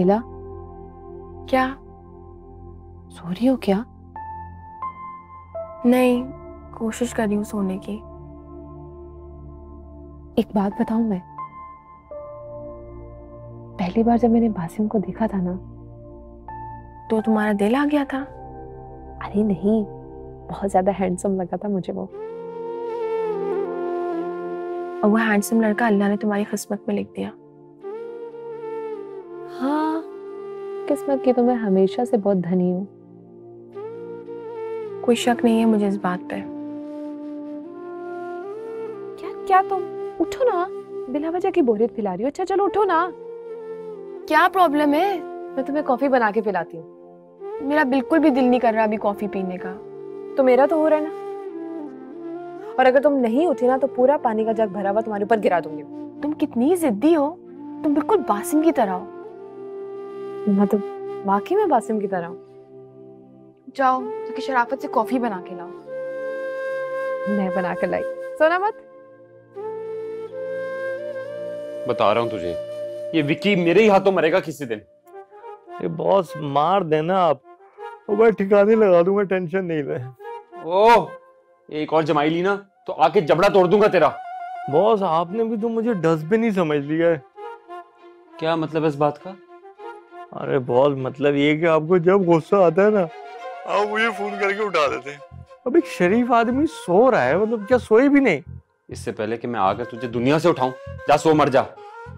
बेला, क्या? सो रही हो क्या? नहीं, कोशिश कर रही हूँ सोने की। एक बात बताऊं मैं, पहली बार जब मैंने बासिम को देखा था ना, तो तुम्हारा दिल आ गया था? अरे नहीं, बहुत ज्यादा हैंडसम लगा था मुझे वो। और वो हैंडसम लड़का अल्लाह ने तुम्हारी किस्मत में लिख दिया। हाँ, किस्मत की तो मैं हमेशा से बहुत धनी हूँ। कोई शक नहीं है मुझे इस बात पे। क्या क्या तुम उठो ना, बिना वजह की बोरियत फैला रही हो। अच्छा चलो उठो ना। क्या प्रॉब्लम है? मैं तुम्हें कॉफी बना के पिलाती हूँ। मेरा बिल्कुल भी दिल नहीं कर रहा अभी कॉफी पीने का। तो मेरा तो हो रहा है ना। और अगर तुम नहीं उठी ना तो पूरा पानी का जग भरा हुआ तुम्हारे ऊपर गिरा दूंगी। तुम कितनी जिद्दी हो, तुम बिल्कुल बासिम की तरह हो। मैं तो वाकई में बासिम की तरह हूँ। जाओ जाके शराफत से कॉफी बना के लाओ। मैं बना कर लाई, सोना मत। बता रहा हूँ तुझे, ये विक्की मेरे ही हाथों मरेगा किसी दिन। ये बॉस मार देना आप, तो मैं ठिकाने लगा दूंगा, टेंशन नहीं ले। ओह, एक और जमाई ली ना तो आके जबड़ा तोड़ दूंगा तेरा। बॉस आपने भी तो मुझे डस्टबिन ही समझ लिया है। क्या मतलब है इस बात का? अरे बॉस मतलब ये कि आपको जब गुस्सा आता है ना, आप मुझे फोन करके उठा देते हैं। अब एक शरीफ आदमी सो रहा है, मतलब क्या सोए भी नहीं? इससे पहले कि मैं आकर तुझे दुनिया से उठाऊं, जा सो मर जा।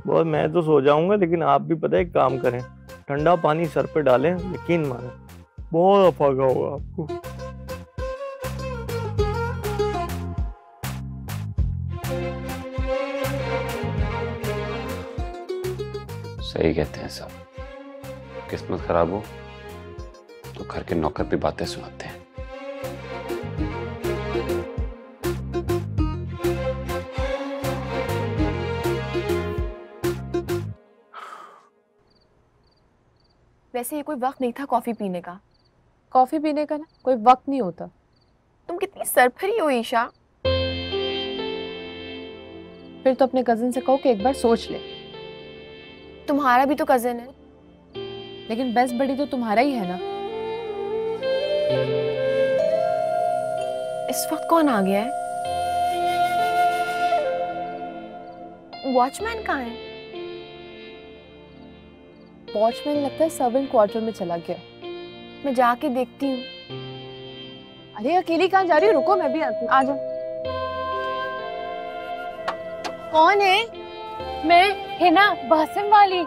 बॉस मैं तो सो जाऊंगा, लेकिन आप भी पता है एक काम करें, ठंडा पानी सर पे डालें, यकीन माने बहुत अफागा होगा आपको। सही कहते हैं सब, किस्मत खराब हो तो घर के नौकर भी बातें सुनाते हैं। वैसे ये कोई वक्त नहीं था कॉफी पीने का। कॉफी पीने का ना कोई वक्त नहीं होता। तुम कितनी सरफरी हो ईशा। फिर तो अपने कजिन से कहो कि एक बार सोच ले। तुम्हारा भी तो कजिन है। लेकिन बेस्ट बड़ी तो तुम्हारा ही है ना। इस वक्त कौन आ गया है? वॉचमैन कहाँ है? वॉचमैन लगता है सर्वेंट क्वार्टर में चला गया। मैं जाके देखती हूँ। अरे अकेली कहाँ जा रही हो? रुको मैं भी आती हूँ। आ जाओ। कौन है? मैं हिना, बासिम वाली।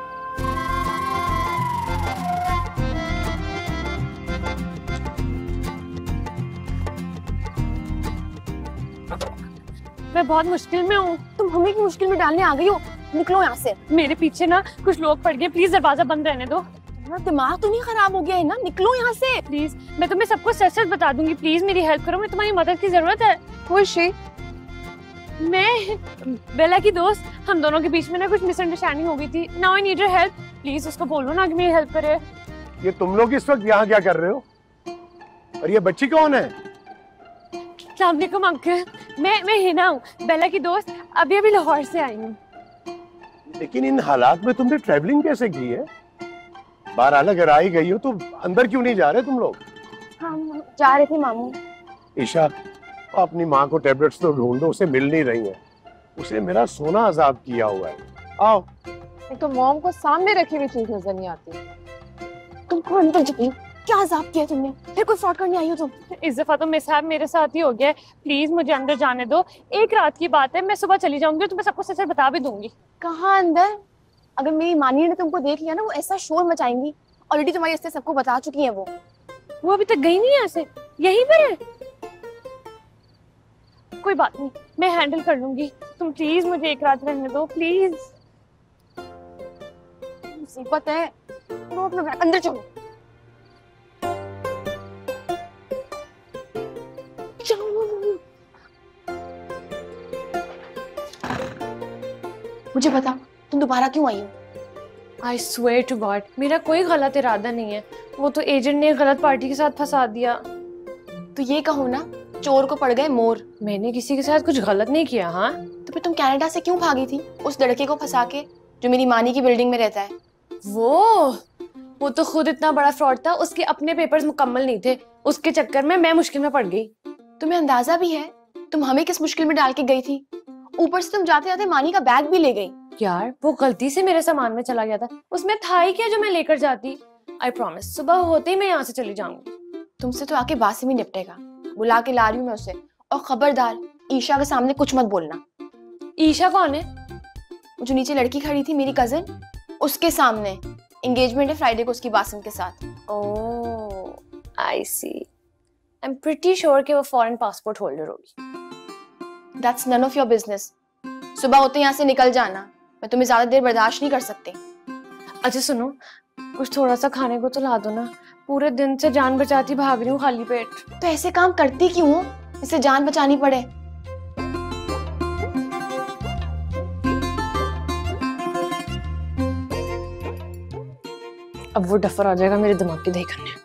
मैं बहुत मुश्किल में हूँ। तुम हमें की मुश्किल में डालने आ गई हो। निकलो यहाँ से। मेरे पीछे ना कुछ लोग पड़ गए, प्लीज दरवाजा बंद रहने दो। तुम्हारा दिमाग तो नहीं खराब हो गया है ना? निकलो यहाँ से प्लीज। मैं तुम्हें सबको सच सच बता दूंगी, प्लीज मेरी हेल्प करो, मैं तुम्हारी मदद की जरूरत है। खुशी, मैं बेला की दोस्त, हम दोनों के बीच में ना कुछ मिसअंडरस्टैंडिंग हो गई थी। Now I need your help, please उसको बोलो ना कि मेरी हेल्प करे। ये तुम लोग इस वक्त यहाँ क्या कर रहे हो? और ये बच्ची कौन है? अस्सलाम वालेकुम अंकल, मैं हिना हूँ, बेला की दोस्त, अभी अभी लाहौर से आई हूँ। लेकिन इन हालात में तुमने ट्रैवलिंग कैसे की है? बहरहाल अगर आई गई हो तो अंदर क्यों नहीं जा रहे तुम लोग? हम जा रहे थे मामू। ईशा, अपनी माँ को टैबलेट्स तो ढूंढो, उसे मिल नहीं रही है। उसे मेरा सोना अजाब किया हुआ है। आओ। एक तो मॉम को सामने रखी हुई चीज नजर नहीं आती। तुमको अंदर जाइए। क्या अजाब किया तुमने? फिर कोई फ्रॉड करने आई हो तुम? इस दफा तो मिसहैप मेरे साथ ही हो गया है, प्लीज मुझे अंदर जाने दो। एक रात की बात है, मैं सुबह चली जाऊंगी और तुम्हें सबको सच सच बता भी दूंगी। कहाँ अंदर? अगर मेरी मानी ने तुमको देख लिया ना, वो ऐसा शोर मचाएंगी। ऑलरेडी तुम्हारी इससे सबको बता चुकी है वो अभी तक गई नहीं है ऐसे, यहीं पर है। कोई बात नहीं, मैं हैंडल कर लूंगी। तुम प्लीज मुझे एक रात रहने दो, प्लीज। मुसीबत है। चलो अपने घर अंदर चलो। मुझे बता, तुम दोबारा क्यों आई हो? आई स्वेयर टू गॉड, मेरा कोई गलत इरादा नहीं है। वो तो एजेंट ने गलत पार्टी के साथ फंसा दिया। तो ये कहो ना, चोर को पड़ गए मोर। मैंने किसी के साथ कुछ गलत नहीं किया। हाँ, तो फिर तुम कनाडा से क्यों भागी थी उस लड़के को फंसा के, जो मेरी मानी की बिल्डिंग में रहता है? वो वो तो खुद इतना बड़ा फ्रॉड था, उसके अपने पेपर्स मुकम्मल नहीं थे, उसके चक्कर में मैं मुश्किल में पड़ गई। तुम्हें अंदाजा भी है तुम हमें किस मुश्किल में डाल के गई थी? ऊपर से तुम जाते जाते मानी का बैग भी ले गई। यार वो गलती से मेरे सामान में चला गया था, उसमें था ही क्या जो मैं लेकर जाती। आई प्रॉमिस सुबह होते ही मैं यहाँ से चली जाऊंगी। तुमसे तो आके बासिम ही निपटेगा, बुला के ला रही हूँ मैं उसे। और खबरदार ईशा के सामने कुछ मत बोलना। ईशा कौन है? वो जो नीचे लड़की खड़ी थी मेरी कजिन, उसके सामने। एंगेजमेंट है फ्राइडे को उसकी बासिम के साथ। ओह आई सी। आई एम प्रीटी श्योर कि वो फॉरेन पासपोर्ट होल्डर होगी। That's none of your business. सुबह होते यहाँ से निकल जाना, मैं तुम्हें ज्यादा देर बर्दाश्त नहीं कर सकती। अच्छा सुनो, कुछ थोड़ा सा खाने को तो ला दो ना, पूरे दिन से जान बचाती भाग रही हूँ खाली पेट। तो ऐसे काम करती क्यों हो जिससे जान बचानी पड़े? अब वो डफर आ जाएगा मेरे दिमाग की दही करने।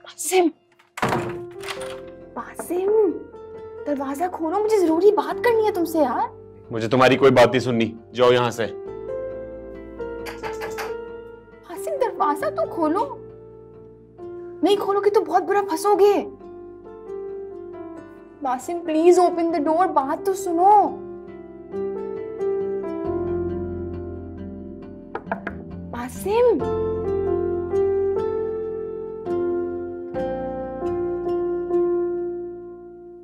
बासिम, बासिम, दरवाजा खोलो, मुझे जरूरी बात करनी है तुमसे यार। मुझे तुम्हारी कोई बात नहीं सुननी, जाओ यहाँ से। बासिम दरवाजा तो खोलो। नहीं खोलोगे तो बहुत बुरा फंसोगे। Basim please open the door, बात तो सुनो। बासिम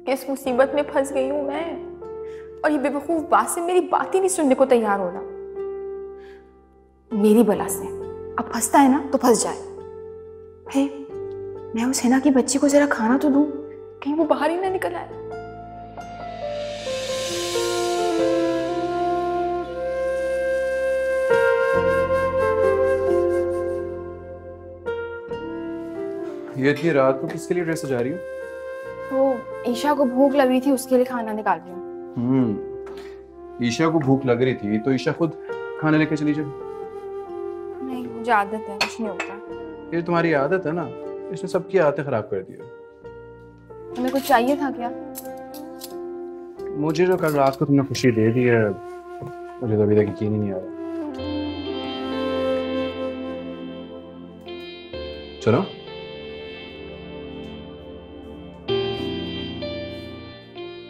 किस मुसीबत में फंस गई हूं मैं, और ये बेवकूफ बासिम मेरी बात ही नहीं सुनने को तैयार हो रहा। मेरी बला से अब फंसता है ना तो फंस जाए। हे, मैं उस हिना की बच्ची को जरा खाना तो दूं, कहीं वो बाहर ही ना निकल आए। ये इतनी रात को किसके लिए ड्रेस सजा रही हो? तो ईशा को भूख लग रही थी, उसके लिए खाना निकाल रही हूँ। ईशा को भूख लग रही थी तो ईशा खुद खाना लेके चली जाए। नहीं मुझे आदत है, कुछ नहीं होता। ये तुम्हारी आदत है ना, इसने सबकी आदतें खराब कर दी है। तुम्हें कुछ चाहिए था क्या? मुझे जो कल रात को तुमने खुशी दे दी है, मुझे तो अभी तक यकीन ही नहीं आ रहा। चलो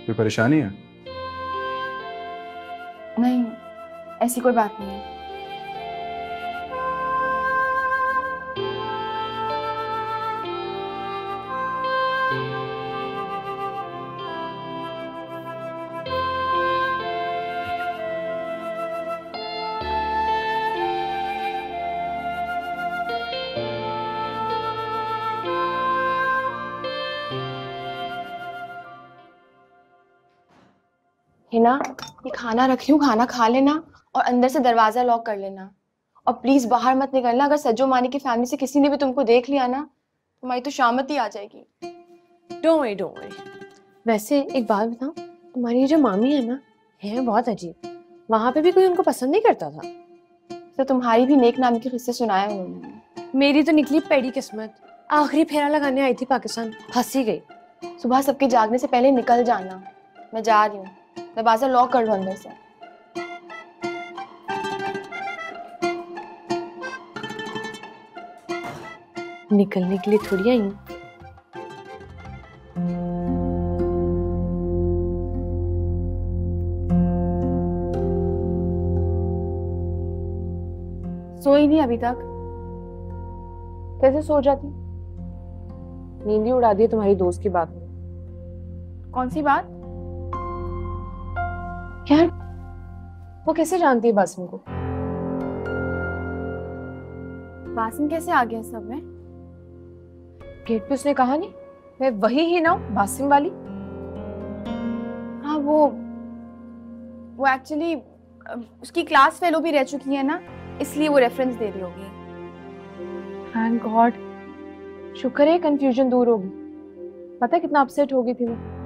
कोई परेशानी है? नहीं ऐसी कोई बात नहीं है। हिना, ये खाना रखी हूँ, खाना खा लेना और अंदर से दरवाजा लॉक कर लेना। और प्लीज बाहर मत निकलना, अगर सज्जो मानी की फैमिली से किसी ने भी तुमको देख लिया ना, तुम्हारी तो शामत ही आ जाएगी। Don't worry. वैसे एक बात बताऊं, तुम्हारी ये जो मामी है ना, है बहुत अजीब। वहां पे भी कोई उनको पसंद नहीं करता था। तो तुम्हारी भी नेक नाम के किस्से सुनाए उन्होंने। मेरी तो निकली पेड़ी किस्मत, आखिरी फेरा लगाने आई थी पाकिस्तान, फंस ही गई। सुबह सबके जागने से पहले निकल जाना, मैं जा रही हूँ। दरवाजा लॉक कर लो अंदर से। निकलने के लिए थोड़ी आई हूँ। सोई नहीं अभी तक? कैसे सो जाती? नींद ही उड़ा दी है तुम्हारी दोस्त की बात में। कौन सी बात? यार वो कैसे जानती है बासिम को? बासिम कैसे आ गया सब में? गेट पे उसने कहा नहीं मैं वही ही ना हूँ बासिम वाली। हाँ वो एक्चुअली उसकी क्लास फेलो भी रह चुकी है ना, इसलिए वो रेफरेंस दे रही होगी। थैंक गॉड, शुक्र है कंफ्यूजन दूर होगी। पता है कितना अपसेट हो गई थी मैं।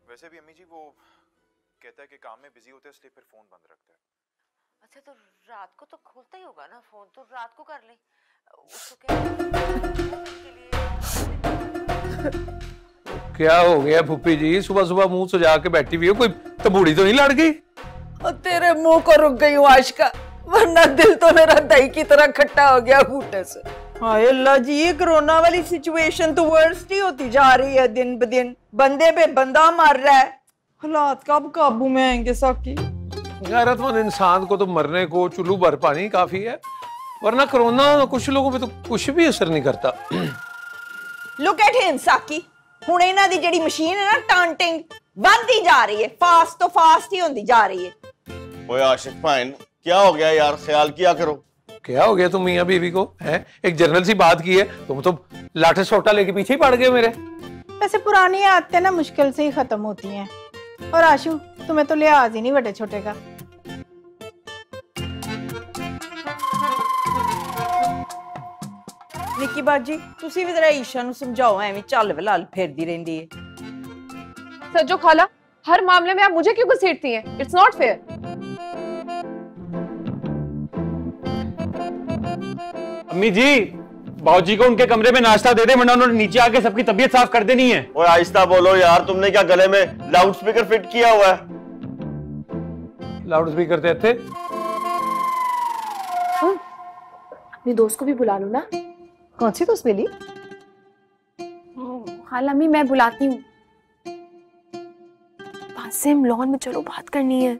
वैसे भी अम्मी जी वो कहता है कि काम में बिजी होते हैं इसलिए फिर फोन बंद रखता है। अच्छा तो रात को तो खोलता ही होगा ना फोन, तो रात को कर ले उसको। क्या हो गया फूफी जी, सुबह सुबह मुंह सजा के बैठी हुई हो, कोई तबूड़ी तो नहीं लड़ गई? और तेरे मुंह को रुक गई हूँ आशिका, वरना दिल तो मेरा दही की तरह खट्टा हो गया घूटे से। हाय अल्लाह जी, ये कोरोना वाली सिचुएशन तो वर्स्ट ही होती जा रही है दिन ब दिन। बंदे पे बंदा मर रहा है, हालात कब काबू में आएंगे साकी? गैरतमंद इंसान को तो मरने को चुल्लू भर पानी काफी है, वरना कोरोना कुछ लोगों पे तो कुछ भी असर नहीं करता। लुक एट हिम साकी, हुण इन्हां दी जेड़ी मशीन है ना टांटिंग बनती जा रही है, फास्ट तो फास्ट ही होती जा रही है। ओए आशिक भाई क्या हो गया यार, ख्याल किया करो। क्या हो गया तुम मियां बीवी को हैं? एक जनरल सी बात की है, तुम तो लाठे सोटा लेके पीछे ही पड़ गए मेरे। वैसे पुरानी आदतें ना मुश्किल से ही खत्म होती हैं। और आशु तुम्हें तो लिहाज ही नहीं बड़े छोटे का। निक्की बाजी तुसी भी जरा ईशा नु समझाओ, एवें चल वलाल फेरदी रहंदी है। सज्जो खाला, हर मामले में आप मुझे क्यों घसीटती हैं? It's not fair. अम्मी जी, बाबूजी को उनके कमरे में नाश्ता दे दे, वरना उन्होंने नीचे आके सबकी तबीयत साफ कर देनी है। ओए आहिस्ता बोलो यार, तुमने क्या गले में लाउड स्पीकर फिट किया हुआ है? लाउड स्पीकर थे। अपनी दोस्त को भी बुला लो ना। कौन सी दोस्त मिली? खाला अम्मी मैं बुलाती हूँ। बासिम लॉन में चलो, बात करनी है।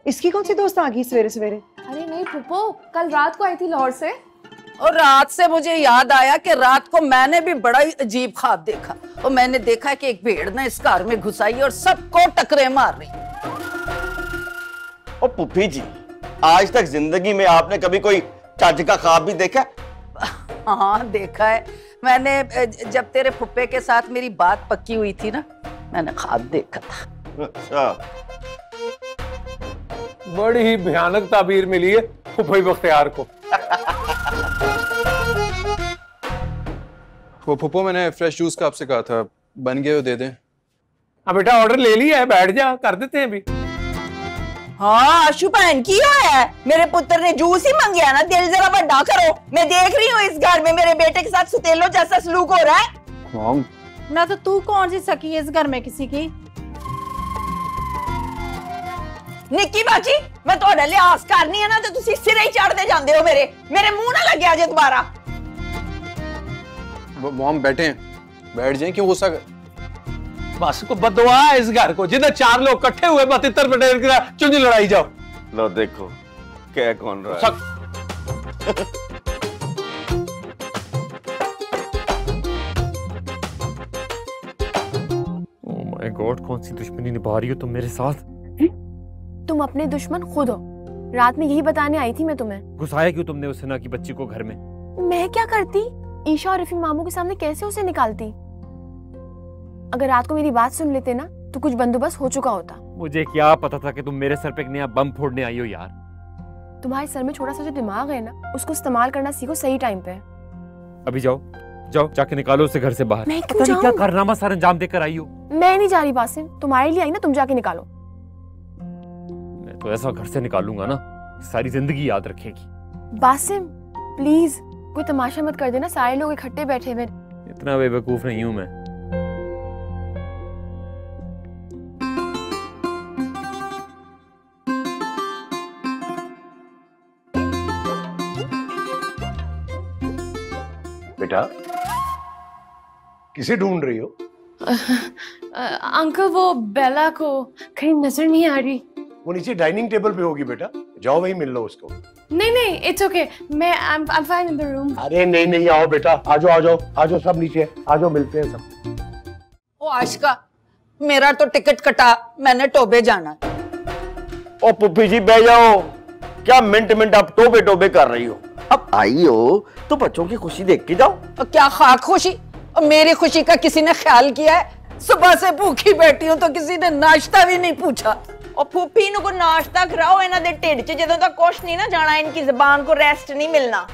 इसकी कौन सी दोस्त आ गई सवेरे सवेरे? अरे नहीं पुप्पो, कल रात को आई थी लाहौर से। और रात से मुझे याद आया कि रात को मैंने भी बड़ा ही अजीब ख्वाब देखा, और मैंने देखा कि एक भेड़ ने इस घर में घुस आई और सबको टकरे मार रही। ओ पुप्पी जी, आज तक जिंदगी में आपने कभी कोई चज का ख्वाब भी देखा? हाँ देखा है मैंने, जब तेरे फुप्पे के साथ मेरी बात पक्की हुई थी ना, मैंने ख्वाब देखा था। अच्छा, बड़ी ही भयानक ताबीर मिली है फुफई बख्तियार को। वो फुप्पो मैंने फ्रेश जूस का आपसे कहा था, बन गए हो दे दें। हाँ बेटा ऑर्डर ले लिया है, बैठ जा, कर देते हैं अभी। हाँ आशु बहन की है, मेरे पुत्र ने जूस ही मांगया ना, दिल जरा बड़ा करो। मैं देख रही हूँ इस घर में मेरे बेटे के साथ सुतेलो जैसा सलूक हो रहा है। मॉम ना तो तू कौन सी सकी इस घर में किसी की? निक्की बाजी मैं थोड़ा लिहाज करनी है ना, तो तुसी सिरे ही चढ़ते जाते हो मेरे मुंह ना लगे जे दोबारा। मॉम बैठे हैं, बैठ जाएं, क्यों गुस्सा कर? बस को बददुआ है इस घर को, जिधर चार लोग इकट्ठे हुए बस इतर पटेल की चुनी लड़ाई जाओ। लो देखो क्या कौन रहा है। ओह माय गॉड, कौन सी दुश्मनी निभा रही हो तुम मेरे साथ? तुम अपने दुश्मन खुद हो। रात में यही बताने आई थी मैं तुम्हें। घुसाया क्यों तुमने उस हिना की बच्ची को घर में? मैं क्या करती? ईशा और रफी मामू के सामने कैसे उसे निकालती? अगर रात को मेरी बात सुन लेते ना तो कुछ बंदोबस्त हो चुका होता। मुझे क्या पता था कि तुम मेरे सर पे एक नया बम फोड़ने आई हो यार। तुम्हारे सर में छोटा सा जो दिमाग है ना, उसको इस्तेमाल करना सीखो सही टाइम पे। अभी जाओ जाओ, जाके निकालो उसे घर से बाहर। मैं पता नहीं क्या कारनामा सर अंजाम देकर आई हो। मैं नहीं जा रही बासिम, तुम्हारे लिए आई ना, तुम जाके निकालो। मैं तो ऐसा घर से निकालूंगा ना, सारी जिंदगी याद रखेगी। बासिम प्लीज कोई तमाशा मत कर देना, सारे लोग इकट्ठे बैठे हुए। इतना बेवकूफ नहीं हूं मैं। बेटा किसे ढूंढ रही हो? अंकल वो बेला को कहीं नजर नहीं आ रही। वो नीचे डाइनिंग टेबल पे होगी बेटा, जाओ वहीं मिल लो उसको। नहीं इट्स ओके, मैं I'm fine in the room। अरे नहीं आओ बेटा, आ जाओ सब नीचे, आ जाओ मिलते हैं सब। ओ आशिका, मेरा तो टिकट कटा, मैंने टोबे जाना। ओ पुप्पी जी बैठ जाओ, क्या मिनट मिनट आप टोबे टोबे कर रही हो? अब आई हो तो बच्चों की खुशी देख के जाओ। क्या खाक खुशी, और मेरी खुशी का किसी ने ख्याल किया है? सुबह से भूखी बैठी हूं तो किसी ने नाश्ता भी नहीं पूछा। और फूफी को नाश्ता कराओ, इन्हां दे ढिड च जदों तक कुछ नहीं ना जाना, इनकी जुबान को रेस्ट नहीं मिलना।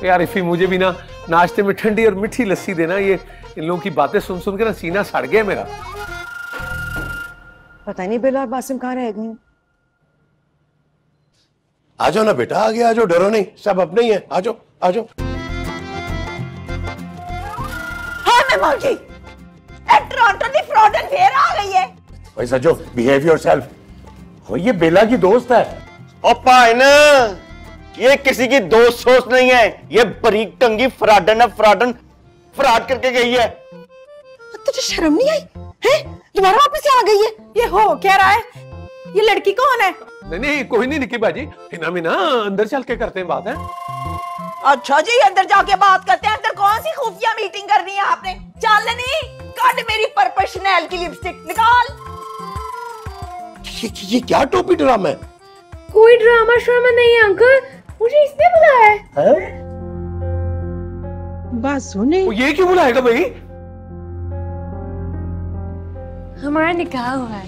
यार इफी, मुझे भी ना नाश्ते में ठंडी और मीठी लस्सी देना। ये इन लोगों की बातें सुन सुन के ना सीना सड़ गया मेरा। पता नहीं बेला और बासिम कहाँ रह गए। आ जाओ ना बेटा, आगे आ जाओ, डरो नहीं, सब अपने ही है। आ जाओ। हाँ मैं मर गई, टोरंटो दी फ्रॉडन फिर आ गई है। भाई सजो, बिहेव योरसेल्फ। वो ये बेला की दोस्त है। और पाइन, ये किसी की दोस्त सोच नहीं है, ये बरीक टंगी फ्रॉडन है, फ्रॉड करके गई है। तुझे शर्म नहीं आई है? दोबारा वापस आ गई है। ये हो क्या रहा है? ये लड़की कौन है? नहीं कोई नहीं निकी बाजी, हिना मिना अंदर चल के करते हैं बात है। अच्छा जी, अंदर जाके बात करते हैं। अंदर कौन सी खुफिया मीटिंग करनी है आपने? चल नहीं, काट मेरी पर्पल शनेल की लिपस्टिक निकाल। ये क्या टोपी ड्रामा है? कोई ड्रामा श्रामा नहीं है अंकल, मुझे इसने बुलाया है। बात सुने, ये क्यों बुलाएगा भाई? हमारा निकाह हुआ है।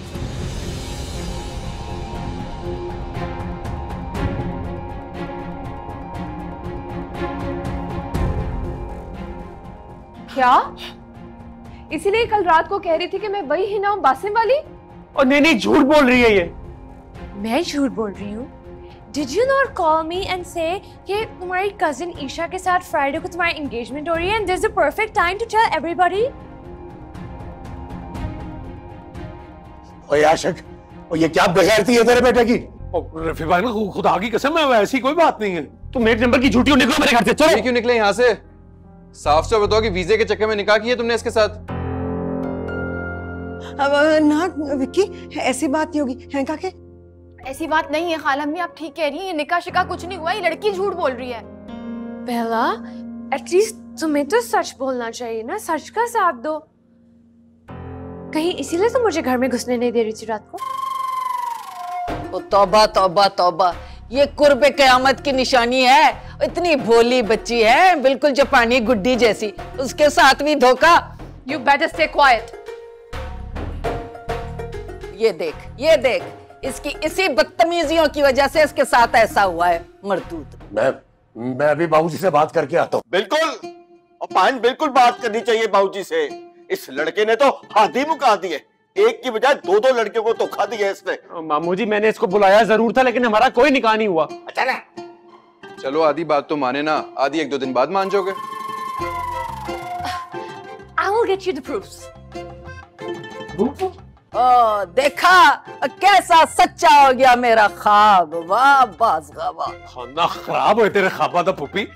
क्या? इसीलिए कल रात को कह रही थी कि मैं वही हिना हूं, बासिम वाली? और नहीं झूठ बोल रही है ये। मैं झूठ बोल रही हूँ? Did you not call me and say कि तुम्हारी कजिन ईशा के साथ फ्राइडे को तुम्हारी एंगेजमेंट हो रही है and this is the perfect time to tell everybody? ओए आशिक, और ये क्या बेगैरती है तेरे बेटे की? रफी भाई, खुदा की कसम है, ऐसी कोई बात नहीं है। तुम एक नंबर की झूठी हो, निकलो मेरे घर से। चलो। क्यों निकले यहाँ से? साफ साफ बताओ कि वीजे के चक्कर में निकाह किया तुमने इसके साथ? अब ना विक्की, ऐसी बात नहीं होगी है काके? ऐसी बात नहीं है खाला अम्मी, आप ठीक कह रही हैं। ये निकाह शिका कुछ नहीं हुआ, ये लड़की झूठ बोल रही है। बेला, एटलीस्ट तुम्हें तो सच बोलना चाहिए ना, सच का साथ दो। कहीं इसीलिए तो मुझे घर में घुसने नहीं दे रही थी रात को? तौबा तौबा तौबा, ये कुर्बे क़यामत की निशानी है। इतनी भोली बच्ची है, बिल्कुल जापानी गुड्डी जैसी, उसके साथ भी धोखा। You better stay quiet। ये देख, इसकी इसी बदतमीजियों की वजह से इसके साथ ऐसा हुआ है। मरदूद। मैं अभी बाबूजी से बात करके आता हूँ। बिल्कुल, और पान बिल्कुल बात करनी चाहिए बाबूजी से। इस लड़के ने तो हाथ ही मुका दिए, एक की बजाय दो लड़कियों को धोखा दिया इसने। मामू जी, मैंने इसको बुलाया जरूर था, लेकिन हमारा कोई निकाह नहीं हुआ। चलो आधी बात तो माने ना, आधी 1-2 दिन बाद मान जाओगे। I will get you the proofs। देखा कैसा सच्चा हो गया मेरा ख्वाब। वाह बाज़गा वाह। खाना खराब हो तेरे ख्वाबा दा पुप्पी।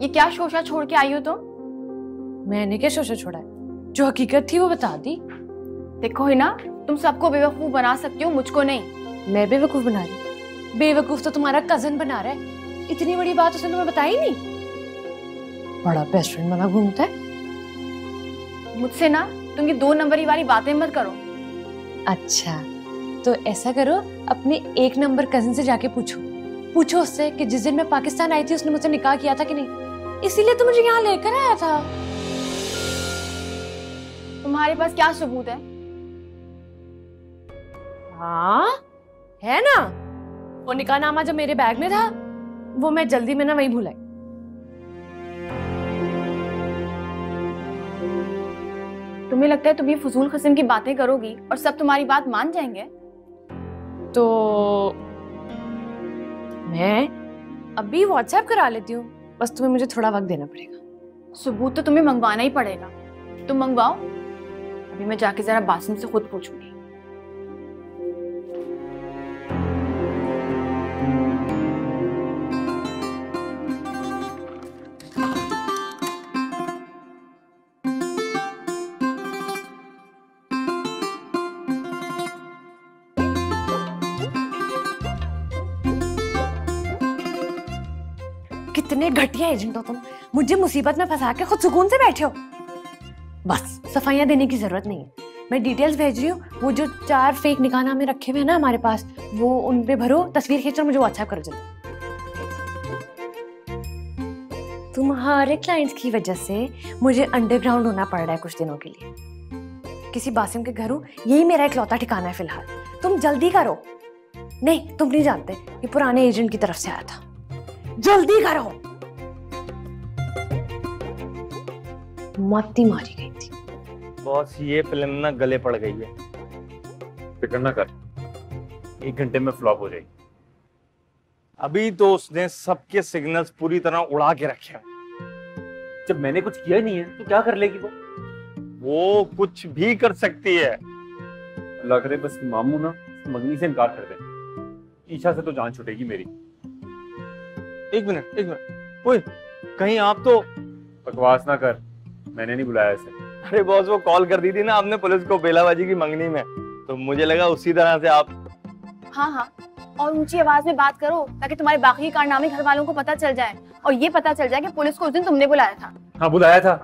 ये क्या शोशा छोड़ के आई हो तुम? मैंने क्या शोशा छोड़ा है? जो हकीकत थी वो बता दी। देखो है ना, तुम सबको बेवकूफ बना सकती हो, मुझको नहीं। मैं बेवकूफ बना रही? बेवकूफ तो तुम्हारा कजन बना रहा है। इतनी बड़ी बात उसने तुम्हें बताई नहीं। बड़ा बेस्ट फ्रेंड बना घूमता है। मुझसे ना तुम ये 2 नंबरी वाली बातें मत करो। अच्छा, तो ऐसा करो, अपने 1 नंबर कजिन से जाके पूछो उससे कि जिस दिन मैं पाकिस्तान आई थी उसने मुझसे निकाह किया था कि नहीं, इसीलिए तो मुझे यहाँ लेकर आया था। तुम्हारे पास क्या सबूत है? हाँ है ना, वो निकाहनामा जो मेरे बैग में था वो मैं जल्दी में ना वहीं भूलाई। तुम्हें लगता है तुम ये फजूल किस्म की बातें करोगी और सब तुम्हारी बात मान जाएंगे? तो मैं अभी व्हाट्सएप करा लेती हूँ, बस तुम्हें मुझे थोड़ा वक्त देना पड़ेगा। सबूत तो तुम्हें मंगवाना ही पड़ेगा। तुम मंगवाओ, अभी मैं जाके जरा बासिम से खुद पूछूंगी। कितने घटिया एजेंट हो तुम, मुझे मुसीबत में फंसा के खुद सुकून से बैठे हो। बस सफाइयां देने की जरूरत नहीं है, मैं डिटेल्स भेज रही हूँ। वो जो 4 फेक निकाहनामे रखे हुए हैं ना हमारे पास, वो उन पे भरो, तस्वीर खींचो, मुझे व्हाट्सएप करो जल्दी। तुम्हारे क्लाइंट्स की वजह से मुझे अंडरग्राउंड होना पड़ रहा है कुछ दिनों के लिए। किसी बासिम के घर हूँ, यही मेरा इकलौता ठिकाना है फिलहाल। तुम जल्दी करो। नहीं तुम नहीं जानते, ये पुराने एजेंट की तरफ से आया था, जल्दी करो। मत्ती मारी गई थी। बॉस ये फिल्म ना गले पड़ गई है। फिक्र ना कर, 1 घंटे में फ्लॉप हो जाएगी। अभी तो उसने सबके सिग्नल्स पूरी तरह उड़ा के रखे हैं। जब मैंने कुछ किया ही नहीं है तो क्या कर लेगी वो कुछ भी कर सकती है। अल्लाह करे बस मामू ना मंगनी से इनकार कर दे, ईशा से तो जान छूटेगी मेरी। एक मिनट ओए, कहीं आप तो बकवास ना कर, मैंने नहीं बुलाया इसे। अरे बॉस वो कॉल कर दी थी ना आपने पुलिस को बेलाबाजी की मंगनी में, तो मुझे लगा उसी तरह से आप। हाँ, और ऊंची आवाज में बात करो ताकि तुम्हारे बाकी कारनामे घर वालों को पता चल जाए, और ये पता चल जाए कि पुलिस को उस दिन तुमने बुलाया था। हाँ बुलाया था,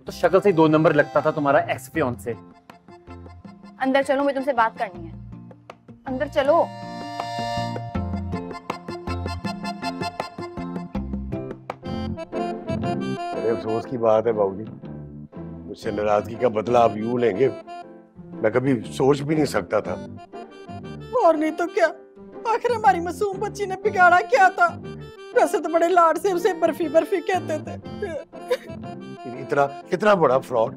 तो शक्ल से ही 2 नंबर लगता था तुम्हारा एक्स फियांसे। अंदर चलो, मुझे तुमसे बात करनी है। अंदर चलो। बड़े अफसोस की बात है बाबूजी, मुझसे नाराजगी का बदला आप यूं लेंगे, मैं कभी सोच भी नहीं सकता था। और नहीं तो क्या, आखिर हमारी मासूम बच्ची ने बिगाड़ा क्या था? वैसे तो बड़े लाड से उसे बर्फी बर्फी कहते थे। कितना बड़ा फ्रॉड,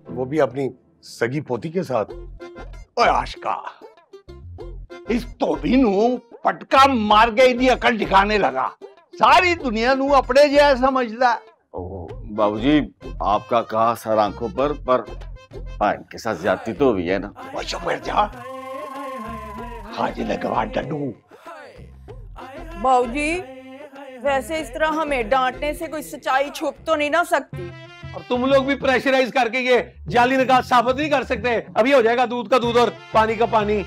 वो भी अपनी सगी पोती के साथ। ओए आशिका, इस धोबी नू पटका मार के इदी अकल ठिकाने लगा, सारी दुनिया नू अपने जैसा समझदा। बाबूजी आपका कहा सर आंखों पर इनके साथ ज्यादती तो हुई है ना। मर जा हाजी लगवा डडू। बाबूजी वैसे इस तरह हमें डांटने से कोई सच्चाई छुप तो नहीं ना सकती। और तुम लोग भी प्रेशराइज करके ये जाली निकाह साबित नहीं कर सकते। अभी हो जाएगा दूध का दूध और पानी का पानी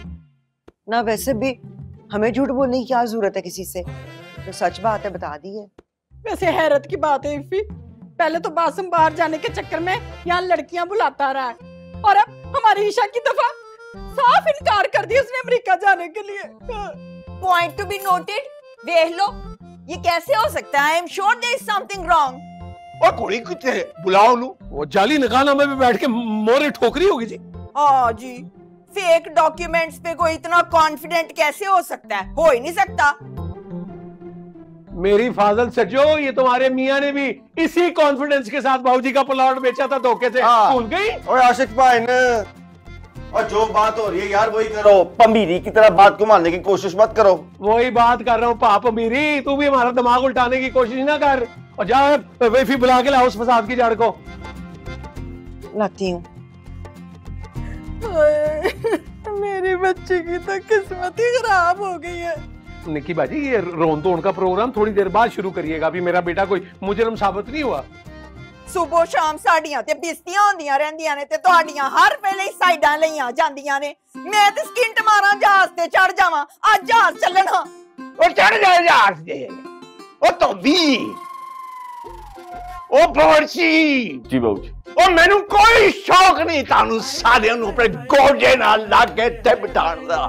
ना। वैसे भी हमें झूठ बोलने की क्या जरूरत है किसी से, जो सच बात है बता दी है। वैसे हैरत की बात है इफ़ी, पहले तो बासिम बाहर जाने के चक्कर में यहाँ लड़कियां बुलाता रहा है, और अब हमारी ईशा की दफा साफ इनकार कर दिया उसने अमेरिका जाने के लिए। Point to be noted. देख लो ये कैसे हो सकता है? I am sure there is something wrong. और कोड़ी कितने बुलाओ नु, वो जाली निकाहनामे में बैठ के मोरे ठोकरी होगी जी। हाँ जी, फेक डॉक्यूमेंट्स पे कोई इतना कॉन्फिडेंट कैसे हो सकता है? हो ही नहीं सकता। मेरी फाजल सजो, ये तुम्हारे मियाँ ने भी इसी कॉन्फिडेंस के साथ बाबूजी का प्लॉट बेचा था धोखे से। भूल गई? और आशिक भाई ने, और जो बात हो रही है यार वही करो, पमीरी की तरह बात को मानने की कोशिश मत करो। वही बात कर रहा हूँ पाप अमीरी, तू भी हमारा दिमाग उल्टाने की कोशिश ना कर, और जा वैफी बुला के लाओ उस फसाद की जड़ को। लाती हूँ। मेरी बच्ची की तो किस्मत ही खराब हो गई है। निकी बाजी ये रोन धोन का प्रोग्राम थोड़ी देर बाद शुरू करिएगा, अभी मेरा बेटा कोई मुजरिम साबित नहीं हुआ। सुबह शाम साड़ियां ते बिस्तियां होंदियां रहंदियां ने ते ਤੁਹਾਡੀਆਂ हर वेले साइडां लईयां जांदियां ने। मैं ते स्किंट मारां जहाज ते चढ़ जावां, आज जहाज चलना। ओ चढ़ जा जहाज ते। ओ तो भी ओ बोरची जी बाबूजी, ओ मैनू कोई शौक नहीं तानू सारियां नू अपने गोडे नाल ला के ते बिठाण दा।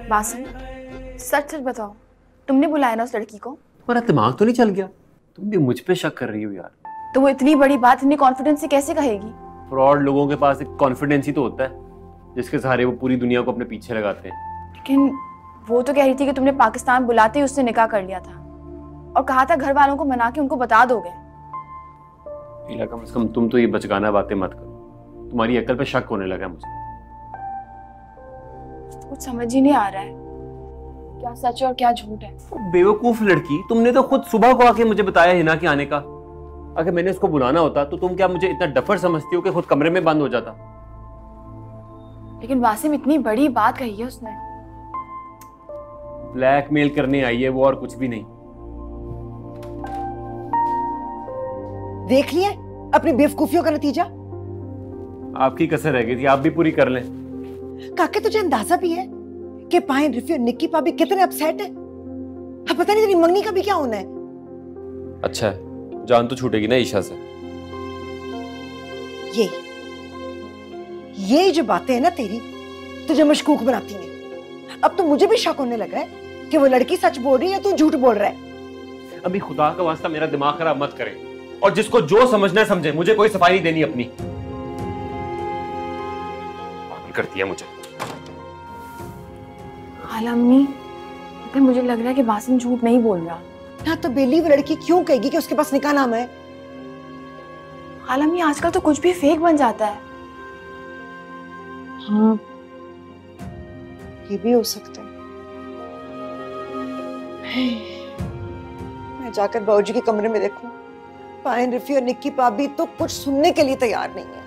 बासिम सच सच बताओ, तुमने बुलाया ना उस लड़की को? तुम्हारा दिमाग तो नहीं चल गया? तुम भी मुझ पे शक कर रही हो यार। तो वो इतनी बड़ी बात इतनी कॉन्फिडेंस से कैसे कहेगी? फ्रॉड लोगों के पास एक कॉन्फिडेंस ही तो होता है जिसके सहारे वो पूरी दुनिया को अपने पीछे लगाते हैं। लेकिन वो तो कह रही थी कि तुमने पाकिस्तान बुलाते ही उससे निकाह कर लिया था और कहा था घर वालों को मना के उनको बता दोगे। कम से कम तुम तो ये बचकाना बातें मत करो, तुम्हारी अक्ल पे शक होने लगा मुझे। कुछ समझ ही नहीं आ रहा है क्या सच है और क्या झूठ है। बेवकूफ लड़की, तुमने तो खुद सुबह को आके मुझे बताया हिना के आने का। अगर मैंने उसको बुलाना होता तो तुम क्या मुझे इतना डफर समझती हो कि खुद कमरे में बंद हो जाता? लेकिन वासिम इतनी बड़ी बात कही है उसने। ब्लैकमेल करने आई है वो, और कुछ भी नहीं। देख लिया अपनी बेवकूफियों का नतीजा। आपकी कसर रह गई थी, आप भी पूरी कर लें। काके तुझे अंदाजा भी है कि पाइन रिफी और निक्की पाभी कितने अपसेट है? अब पता नहीं तेरी मंगनी का भी क्या होना है। अच्छा है, जान तो छूटेगी ना ईशा से। ये जो बातें हैं ना तेरी, तुझे मशकूक बनाती हैं। अब तो मुझे भी शक होने लगा है कि वो लड़की सच बोल रही है या तू झूठ बोल रहा है। अभी खुदा का वास्ता मेरा दिमाग खराब मत करें, और जिसको जो समझना है समझे। मुझे कोई सफाई नहीं देनी अपनी। पागल करती है मुझे। हाला अम्मी, लेकिन मुझे लग रहा है कि वासिम झूठ नहीं बोल रहा। ना तो बेली वो लड़की क्यों कहेगी कि उसके पास निकाह नामा है? हाला अम्मी, आजकल तो कुछ भी फेक बन जाता है। हाँ, ये भी हो सकता है। मैं जाकर बाबूजी के कमरे में देखूं। पाइन रिफी और निक्की पाभी तो कुछ सुनने के लिए तैयार नहीं है।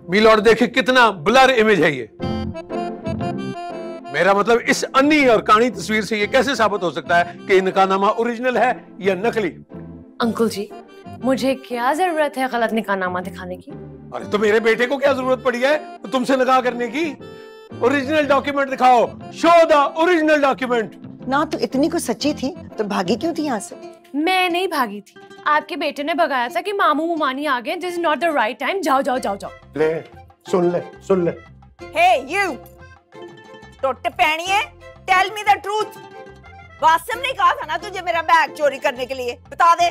मीलॉर्ड देखे कितना ब्लर इमेज है ये। मेरा मतलब इस अन्नी और कानी तस्वीर से ये कैसे साबित हो सकता है कि निकाहनामा ओरिजिनल है या नकली? अंकल जी, मुझे क्या जरूरत है गलत निकाहनामा दिखाने की? अरे तो मेरे बेटे को क्या जरूरत पड़ी है तुमसे निकाह करने की? ओरिजिनल डॉक्यूमेंट दिखाओ, शो द ओरिजिनल डॉक्यूमेंट। ना तो इतनी को सच्ची थी तो भागी क्यों थी यहाँ से? मैं नहीं भागी थी, आपके बेटे ने भगाया था कि मामू मुमानी आ गए, this is not the right time, जाओ जाओ जाओ जाओ। ले सुन ले। हे यू, टुट पैणिए, tell me the truth. Wasim ने कहा था ना तुझे मेरा बैग चोरी करने के लिए, बता दे।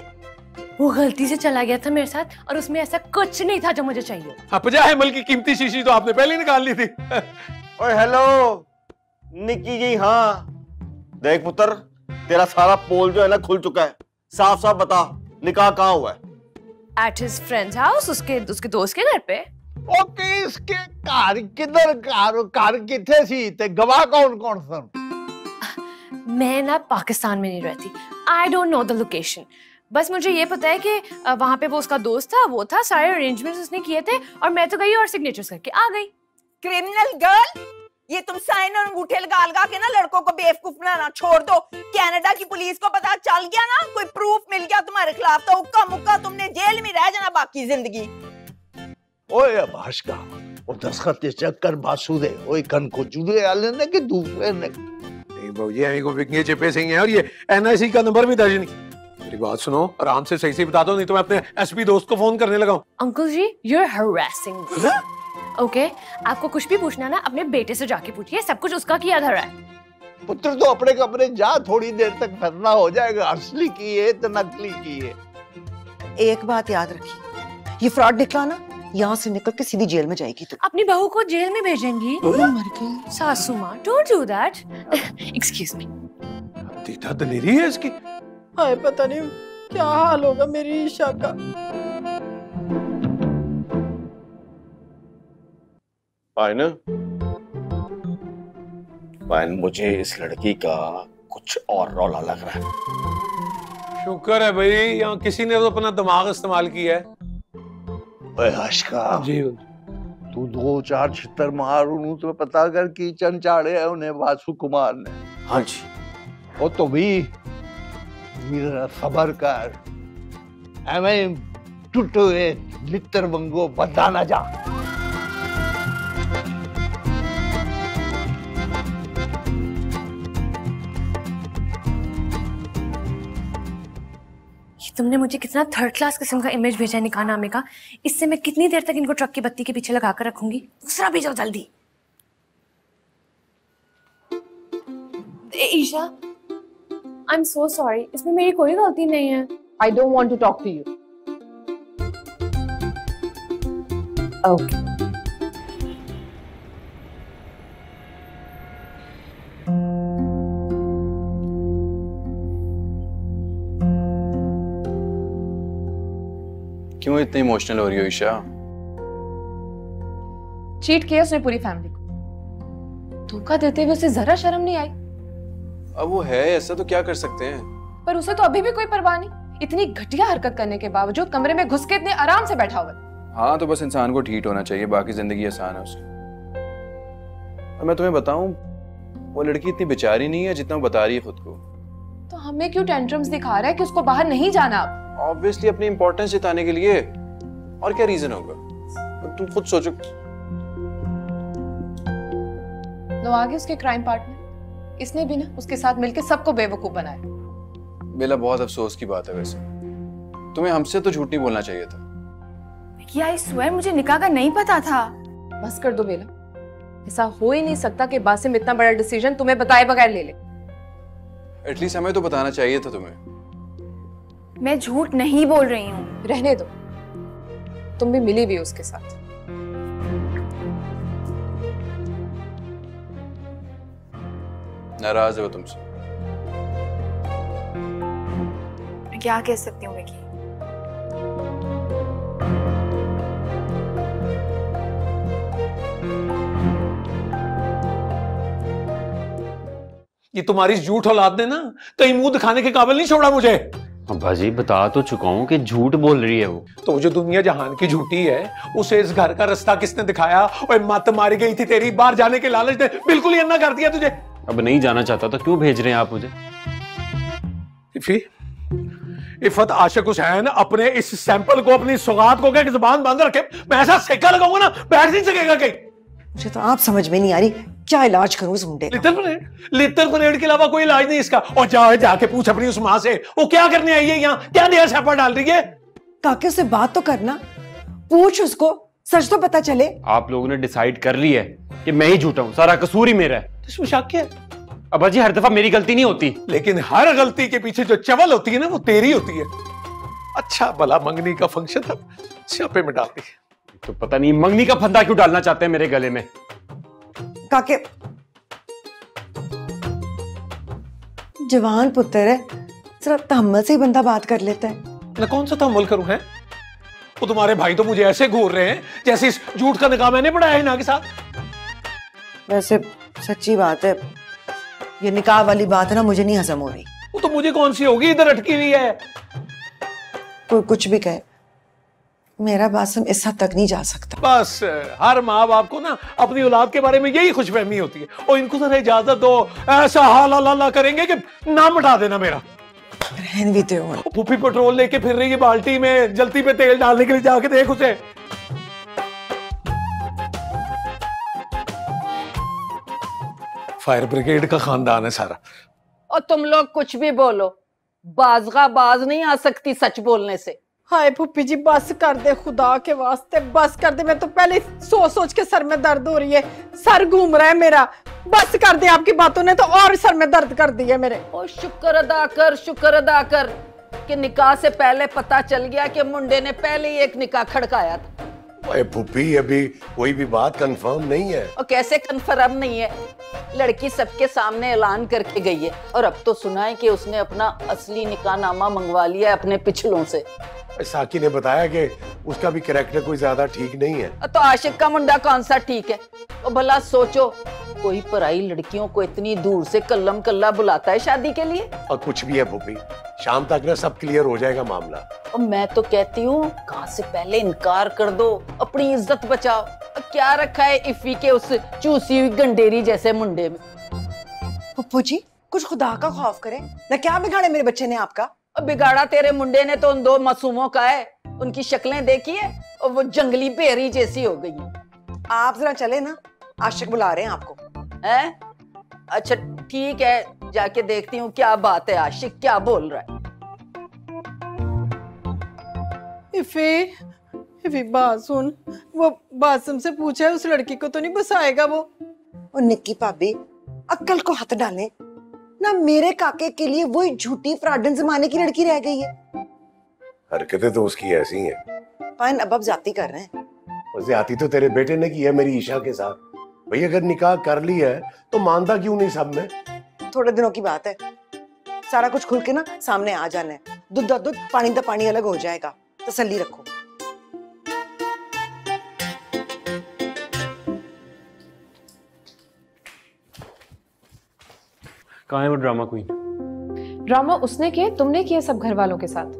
वो गलती से चला गया था मेरे साथ और उसमें ऐसा कुछ नहीं था जो मुझे चाहिए। 50 ml की कीमती शीशी तो आपने पहले ही निकाल ली थी। ओए हेलो निक्की जी। हाँ देख पुत्र, तेरा सारा पोल जो है ना खुल चुका है। साफ साफ बता, निकाह कहाँ हुआ है? At his friend's house, उसके दोस्त के घर पे। ओके, इसके कार किधर, कार किथे सी ते गवाह कौन सन? मैं ना पाकिस्तान में नहीं रहती, I don't know the location। बस मुझे ये पता है कि वहां पे वो उसका दोस्त था, वो था, सारे अरेंजमेंट्स उसने किए थे और मैं तो गई और सिग्नेचर्स करके आ गई। क्रिमिनल गर्ल, ये तुम साइन और अंगूठे लगा के ना लड़कों को बेवकूफ बनाना छोड़ दो। कनाडा की पुलिस को पता चल गया ना, कोई प्रूफ मिल गया तुम्हारे खिलाफ तो उक्का मुक्का तुमने जेल में रह जाना बाकी जिंदगी। ओए भाषका, वो दस्तखत चेक कर बासु दे। ओए कन को जुड़े आले ने कि दूसरे ने? नहीं बाबूजी, हमें को विकने चिपे सिंह है और ये एनआईसी का नंबर भी दर्ज नहीं। मेरी बात सुनो, आराम से सही से बता दो, नहीं तो मैं अपने एसपी दोस्त को फोन करने लगा हूं। Uncle ji, you're harassing me। Okay, आपको कुछ भी पूछना ना अपने बेटे से जाके पूछिए, सब कुछ उसका किया धरा है। पुत्र तो अपने कमरे जा, थोड़ी देर तक फैसला हो जाएगा असली की है तो नकली की है। एक बात याद रखिए, ये फ्रॉड निकला ना, यहाँ से निकल के सीधी जेल में जाएगी तू। अपनी बहू को जेल में भेजेंगी? मर गई सासू माँ, don't do that. Excuse me. दीदा दलेरी है इसकी। हाय, पता नहीं क्या हाल होगा मेरी ईशा का। पाइन, मुझे इस लड़की का कुछ और रौला लग रहा है। शुक्र है भाई, यहाँ किसी ने तो अपना दिमाग इस्तेमाल किया है। ओए आशिका जी, तू 2-4 छितर मार उन्हें तो पता कर की चन चाड़े है उन्हें वासु कुमार ने। हाँ जी, वो तो भी मेरा सबर कर, एवं टूटे लितर वंगो बदा ना जा। तुमने मुझे कितना थर्ड क्लास किस्म का इमेज भेजा है निकाहनामे में का। इससे मैं कितनी देर तक इनको ट्रक की बत्ती के पीछे लगा कर रखूंगी? दूसरा भेजो जल्दी। Isha, I am so sorry, इसमें मेरी कोई गलती नहीं है। I don't want to talk to you. Okay. क्यों इतनी इमोशनल हो रही हो ईशा? चीट किया उसने पूरी फैमिली को। धोखा देते हुए उसे जरा शर्म नहीं आई। अब वो है ऐसा तो क्या कर सकते हैं? पर उसे तो अभी भी कोई परवाह नहीं। इतनी घटिया हरकत करने के बावजूद कमरे में घुस के इतने आराम से बैठा हुआ है। हाँ, तो बस इंसान को ठीक होना चाहिए, बाकी जिंदगी आसान है उसकी। और मैं तुम्हें बताऊं, वो लड़की इतनी बेचारी नहीं है जितना वो बता रही है खुद को। तो हमें क्यों टेंट्रम्स दिखा रहा है कि उसको बाहर नहीं जाना? ऑब्वियसली अपनी इंपॉर्टेंस जताने के लिए। और क्या रीजन होगा? तुम खुद सोचो। लो आगे उसके क्राइम पार्टनर, इसने भी ना उसके साथ मिलकर सबको बेवकूफ बनाया। बेला, बहुत अफसोस की बात है वैसे। तुम्हें हमसे तो झूठ नहीं बोलना चाहिए था। क्या आई स्वेयर मुझे निकाह का नहीं पता था। बस कर दो बेला, ऐसा हो ही नहीं सकता कि बासिम इतना बड़ा डिसीजन तुम्हें बताए बगैर ले ले। एटलीस्ट हमें तो बताना चाहिए था तुम्हें। मैं झूठ नहीं बोल रही हूँ। रहने दो, तुम भी मिली भी उसके साथ। नाराज है वो तुमसे। क्या कह सकती हूँ विकी? ये तुम्हारी झूठ औलाद ने ना कहीं मुंह दिखाने के काबिल नहीं छोड़ा मुझे। अब्बा जी बता तो चुका हूँ कि झूठ बोल रही है वो। तो जो दुनिया जहान की झूठी है, उसे इस घर का रास्ता किसने दिखाया? और मत मारी गई थी तेरी, बाहर जाने के लालच ने बिल्कुल ही अन्ना कर दिया तुझे। अब नहीं जाना चाहता तो क्यों भेज रहे हैं आप मुझे? इफत आशिक हुसैन अपने इस सैंपल को, अपनी सौगात को क्या जुबान बंद रखे? मैं ऐसा सेका लगाऊंगा ना, बैठ नहीं सकेगा कहीं। मुझे तो आप समझ में नहीं आ रही, क्या इलाज करूं इस मुंडे का? लिटर परेड के अलावा कोई इलाज नहीं इसका। और जाके पूछ अपनी उस माँ से, वो क्या करने आई है यहाँ? क्या नया सैंपल डाल रही है? काके से बात तो करना, पूछ उसको, सच तो पता चले। आप लोगों ने डिसाइड कर ली है कि मैं ही झूठा हूँ, सारा कसूर ही मेरा है। इसमें शक क्या है? अब्बा जी हर दफा मेरी गलती नहीं होती, लेकिन हर गलती के पीछे जो चवल होती है ना, वो तेरी होती है। अच्छा भला मंगनी का फंक्शन था, छापे में डालती है। तो पता नहीं मंगनी का फंदा क्यों डालना चाहते हैं मेरे गले में। काके जवान पुत्र है, जरा तहम्मुल से ही बंदा बात कर लेता है। मैं कौन सा तहम्मुल करूं है? वो तुम्हारे भाई तो मुझे ऐसे घूर रहे हैं जैसे इस झूठ का निकाह मैंने पढ़ाया है ना के साथ। वैसे सच्ची बात है, ये निकाह वाली बात है ना, मुझे नहीं हजम हो रही। वो तो मुझे कौन सी होगी, इधर अटकी हुई है। कोई कुछ भी कहे, मेरा बासिम इस हद तक नहीं जा सकता। बस हर माँ बाप को ना अपनी औलाद के बारे में यही खुशफहमी होती है। और इनको जरा इजाजत दो, ऐसा हाला करेंगे कि नाम मिटा देना मेरा। रहने भी दो। पुप्पी पेट्रोल लेके फिर रही है बाल्टी में, जल्दी पे तेल डालने के लिए, जाके देख उसे। फायर ब्रिगेड का खानदान है सारा। और तुम लोग कुछ भी बोलो, बाजगा बाज नहीं आ सकती सच बोलने से। हाय पुप्पी जी, बस कर दे, खुदा के वास्ते बस कर दे। मैं तो पहले सोच सोच के सर में दर्द हो रही है, सर घूम रहा है मेरा। बस कर दे, आपकी बातों ने तो और सर में दर्द कर दिया मेरे। और शुक्र अदा कर कि निकाह से पहले पता चल गया कि मुंडे ने पहले ही एक निकाह खड़काया था। पुप्पी अभी कोई भी बात कंफर्म नहीं है। और कैसे कंफर्म नहीं है? लड़की सबके सामने ऐलान करके गई है, और अब तो सुना है कि उसने अपना असली निकाहनामा मंगवा लिया है अपने पिछलों से। साकी ने बताया कि उसका भी कैरेक्टर कोई ज्यादा ठीक नहीं है। तो आशिक का मुंडा कौन सा ठीक है? और भला सोचो, कोई पराई लड़कियों को इतनी दूर से कल्लम कल्ला बुलाता है शादी के लिए? और कुछ भी है पुप्पी, शाम तक ना सब क्लियर हो जाएगा मामला। और मैं तो कहती हूँ कहाँ से पहले इनकार कर दो, अपनी इज्जत बचाओ। क्या रखा है इफी के उस चूसी हुई गंडेरी जैसे मुंडे में? पप्पू जी कुछ खुदा का खौफ करें ना, क्या बिगाड़े मेरे बच्चे ने आपका? बिगाड़ा तेरे मुंडे ने तो उन दो मासूमों का है। उनकी शक्लें देखी है, और वो जंगली भेरी जैसी हो गई है। आप जरा चले ना, आशिक बुला रहे हैं आपको। हैं? अच्छा ठीक है, जाके देखती हूँ क्या बात है, आशिक क्या बोल रहा है। इफी बात सुन, वो बासिम से पूछा है उस लड़की को तो नहीं बसाएगा वो? निक्की भाभी अक्ल को हाथ डालें, ना मेरे काके के लिए वही झूठी फ्राडन जमाने की लड़की रह गई है। हरकतें तो उसकी ऐसी हैं। पायन अब जाती कर रहे हैं। और ज्यादती तो तेरे बेटे ने की है मेरी ईशा के साथ। भाई अगर निकाह कर ली है तो मानता क्यों नहीं सब में? थोड़े दिनों की बात है, सारा कुछ खुल के ना सामने आ जाना है। दूध दा दूध, पानी दा पानी अलग हो जाएगा। तसल्ली रखो। कहाँ है वो ड्रामा क्वीन? ड्रामा उसने किए, तुमने किए सब घर वालों के साथ।